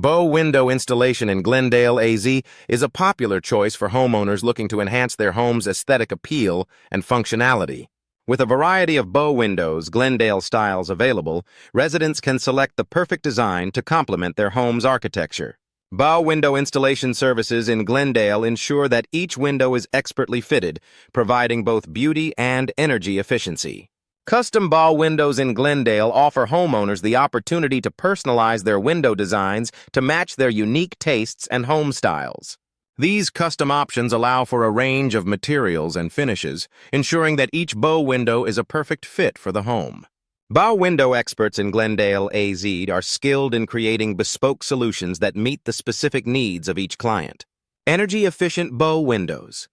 Bow window installation in Glendale, AZ is a popular choice for homeowners looking to enhance their home's aesthetic appeal and functionality. With a variety of bow windows, Glendale styles available, residents can select the perfect design to complement their home's architecture. Bow window installation services in Glendale ensure that each window is expertly fitted, providing both beauty and energy efficiency. Custom bow windows in Glendale offer homeowners the opportunity to personalize their window designs to match their unique tastes and home styles. These custom options allow for a range of materials and finishes, ensuring that each bow window is a perfect fit for the home. Bow window experts in Glendale, AZ are skilled in creating bespoke solutions that meet the specific needs of each client. Energy-efficient bow windows.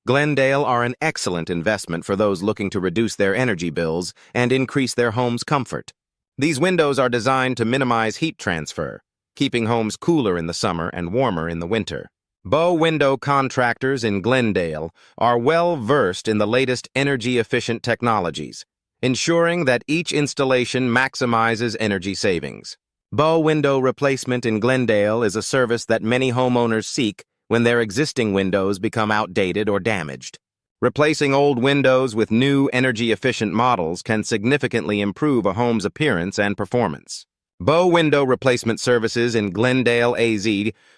Glendale are an excellent investment for those looking to reduce their energy bills and increase their home's comfort. These windows are designed to minimize heat transfer, keeping homes cooler in the summer and warmer in the winter. Bow window contractors in Glendale are well versed in the latest energy-efficient technologies, ensuring that each installation maximizes energy savings. Bow window replacement in Glendale is a service that many homeowners seek when their existing windows become outdated or damaged. Replacing old windows with new energy-efficient models can significantly improve a home's appearance and performance. Bow window replacement services in Glendale, AZ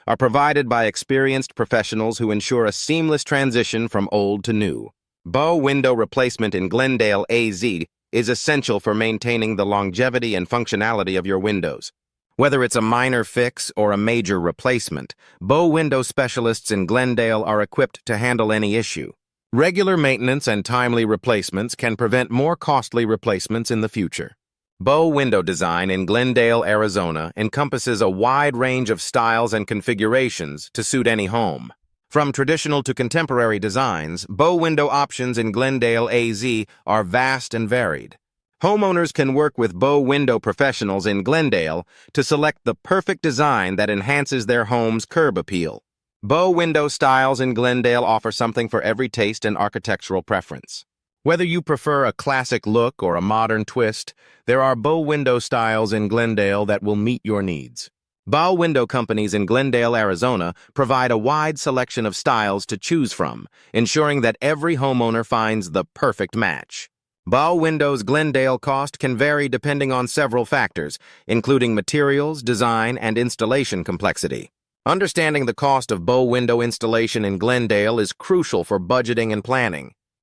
are provided by experienced professionals who ensure a seamless transition from old to new. Bow window replacement in Glendale, AZ is essential for maintaining the longevity and functionality of your windows. Whether it's a minor fix or a major replacement, bow window specialists in Glendale are equipped to handle any issue. Regular maintenance and timely replacements can prevent more costly replacements in the future. Bow window design in Glendale, Arizona encompasses a wide range of styles and configurations to suit any home. From traditional to contemporary designs, bow window options in Glendale, AZ are vast and varied. Homeowners can work with bow window professionals in Glendale to select the perfect design that enhances their home's curb appeal. Bow window styles in Glendale offer something for every taste and architectural preference. Whether you prefer a classic look or a modern twist, there are bow window styles in Glendale that will meet your needs. Bow window companies in Glendale, Arizona provide a wide selection of styles to choose from, ensuring that every homeowner finds the perfect match. Bow windows' Glendale cost can vary depending on several factors, including materials, design, and installation complexity. Understanding the cost of bow window installation in Glendale is crucial for budgeting and planning.